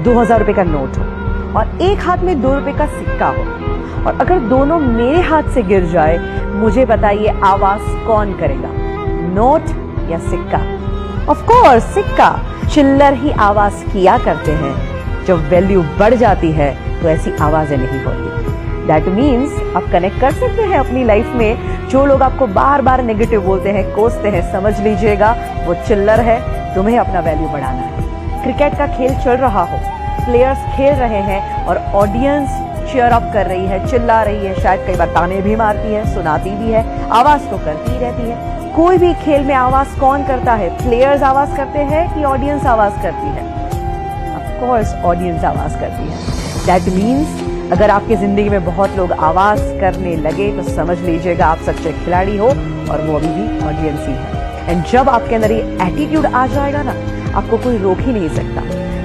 ₹2000 का नोट हो और एक हाथ में ₹2 का सिक्का हो, और अगर दोनों मेरे हाथ से गिर जाए, मुझे बताइए आवाज कौन करेगा, नोट या सिक्का? ऑफ कोर्स सिक्का। चिल्लर ही आवाज किया करते हैं। जब वैल्यू बढ़ जाती है तो ऐसी आवाजें नहीं होती। दैट मीन्स आप कनेक्ट कर सकते हैं अपनी लाइफ में। जो लोग आपको बार बार नेगेटिव बोलते हैं, कोसते हैं, समझ लीजिएगा वो चिल्लर है। तुम्हें अपना वैल्यू बढ़ाना है। क्रिकेट का खेल चल रहा हो, प्लेयर्स खेल रहे हैं और ऑडियंस चीयर अप कर रही है, चिल्ला रही है, शायद कई बार ताने भी मारती है, सुनाती भी है, आवाज तो करती ही रहती है। कोई भी खेल में आवाज कौन करता है? प्लेयर्स आवाज करते हैं कि ऑडियंस आवाज करती है? ऑफ कोर्स ऑडियंस आवाज करती है। दैट मीन्स अगर आपकी जिंदगी में बहुत लोग आवाज करने लगे तो समझ लीजिएगा आप सच्चे खिलाड़ी हो, और वो अभी भी ऑडियंस ही है। एंड जब आपके अंदर ये एटीट्यूड आ जाएगा ना, आपको कोई रोक ही नहीं सकता।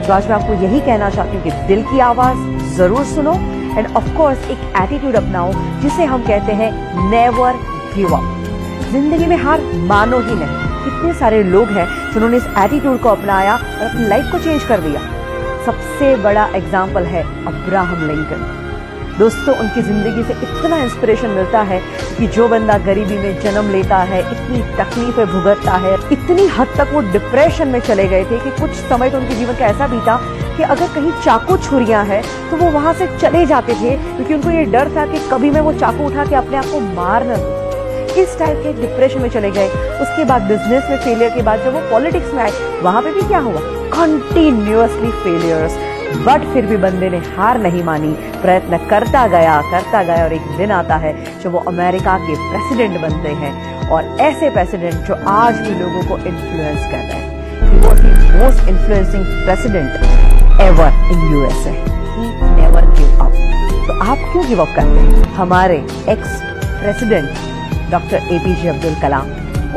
तो आज मैं आपको यही कहना चाहती हूँ कि दिल की आवाज जरूर सुनो, एंड ऑफ कोर्स एक एटीट्यूड अपनाओ जिसे हम कहते हैं नेवर गिव अप। जिंदगी में हार मानो ही नहीं। कितने सारे लोग हैं जिन्होंने इस एटीट्यूड को अपनाया और अपनी लाइफ को चेंज कर दिया। सबसे बड़ा एग्जाम्पल है अब्राहम लिंकन। दोस्तों, उनकी जिंदगी से इतना इंस्पिरेशन मिलता है कि जो बंदा गरीबी में जन्म लेता है, इतनी तकलीफें भुगतता है, इतनी हद तक वो डिप्रेशन में चले गए थे कि कुछ समय तो उनके जीवन का ऐसा बीता कि अगर कहीं चाकू छुरियां हैं तो वो वहां से चले जाते थे, क्योंकि उनको ये डर था कि कभी मैं वो चाकू उठा के अपने आप को मार न दूं। इस टाइप के डिप्रेशन में चले गए। उसके बाद बिजनेस में फेलियर के बाद जब वो पॉलिटिक्स में आए, वहां पे भी क्या हुआ? Continuously failures. बट फिर भी बंदे ने हार नहीं मानी, प्रयत्न करता गया और एक दिन आता है जब वो अमेरिका के प्रेसिडेंट बनते हैं, और ऐसे प्रेसिडेंट जो आज भी लोगों को इन्फ्लुएंस कर रहे हैं। He was the most influencing president ever in USA. He never gave up. तो आप क्यों गिव अप करते हैं? हमारे ex president doctor APJ Abdul Kalam,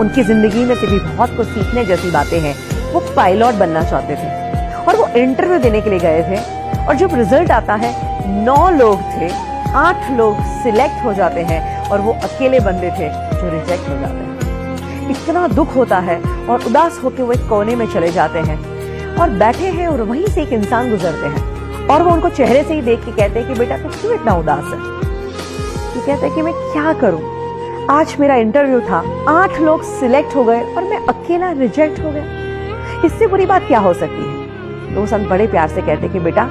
उनकी जिंदगी में से भी बहुत कुछ सीखने जैसी बातें हैं। वो पायलट बनना चाहते थे और वो इंटरव्यू देने के लिए गए थे, और जब रिजल्ट आता है 9 लोग थे, 8 लोग सिलेक्ट हो जाते हैं और वो अकेले बंदे थे जो रिजेक्ट हो जाते हैं। इतना दुख होता है और उदास होकर वो एक कोने में चले जाते हैं और बैठे हैं, और वहीं से एक इंसान गुजरते हैं और वो उनको चेहरे से ही देख के कहते हैं कि बेटा तू क्यों इतना उदास है? तो कहते हैं कि मैं क्या करूं, आज मेरा इंटरव्यू था, 8 लोग सिलेक्ट हो गए और मैं अकेला रिजेक्ट हो गया। इससे बुरी बात क्या हो सकती है? तो संत बड़े प्यार से कहते कि बेटा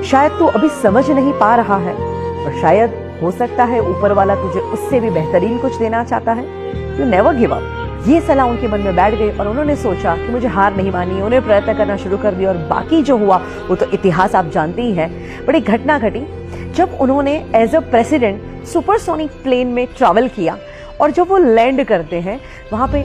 शायद तू अभी समझ नहीं पा रहा है, और शायद हो सकता है ऊपर वाला तुझे उससे भी बेहतरीन कुछ देना चाहता है। You never give up. ये सलाह उनके मन में बैठ गई और उन्होंने सोचा कि मुझे हार नहीं मानी। उन्हें प्रयत्न करना शुरू कर दिया, और बाकी जो हुआ वो तो इतिहास आप जानते ही हैं। बड़ी घटना घटी जब उन्होंने as a president supersonic plane में ट्रैवल किया, और जब वो लैंड करते हैं वहां पे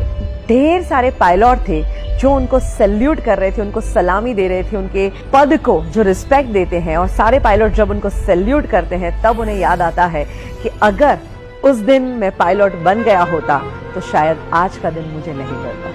ढेर सारे पायलट थे जो उनको सैल्यूट कर रहे थे, उनको सलामी दे रहे थे, उनके पद को जो रिस्पेक्ट देते हैं। और सारे पायलट जब उनको सैल्यूट करते हैं तब उन्हें याद आता है कि अगर उस दिन मैं पायलट बन गया होता तो शायद आज का दिन मुझे नहीं मिलता।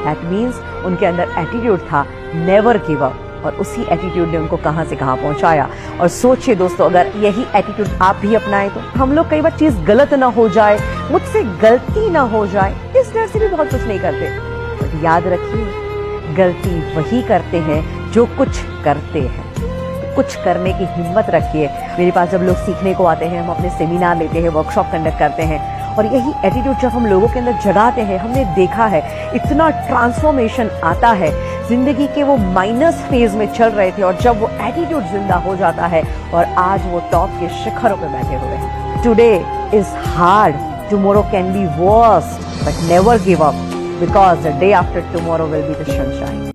दैट मीन्स उनके अंदर एटीट्यूड था नेवर गिव अप, और उसी एटीट्यूड ने उनको कहां से कहां पहुंचाया। और सोचिए दोस्तों, अगर यही एटीट्यूड आप भी अपनाएं तो हम लोग कई बार चीज गलत ना हो जाए, मुझसे गलती ना हो जाए, इस डर से भी बहुत कुछ नहीं करते। बट याद रखिए, गलती वही करते हैं जो कुछ करते हैं। तो कुछ करने की हिम्मत रखिए। मेरे पास जब लोग सीखने को आते हैं, हम अपने सेमिनार लेते हैं, वर्कशॉप कंडक्ट करते हैं, और यही एटीट्यूड जब हम लोगों के अंदर जगाते हैं, हमने देखा है इतना ट्रांसफॉर्मेशन आता है। जिंदगी के वो माइनस फेज में चल रहे थे, और जब वो एटीट्यूड जिंदा हो जाता है और आज वो टॉप के शिखरों पे बैठे हुए हैं। Today is hard, tomorrow can be worst, but never give up, because the day after tomorrow will be the sunshine.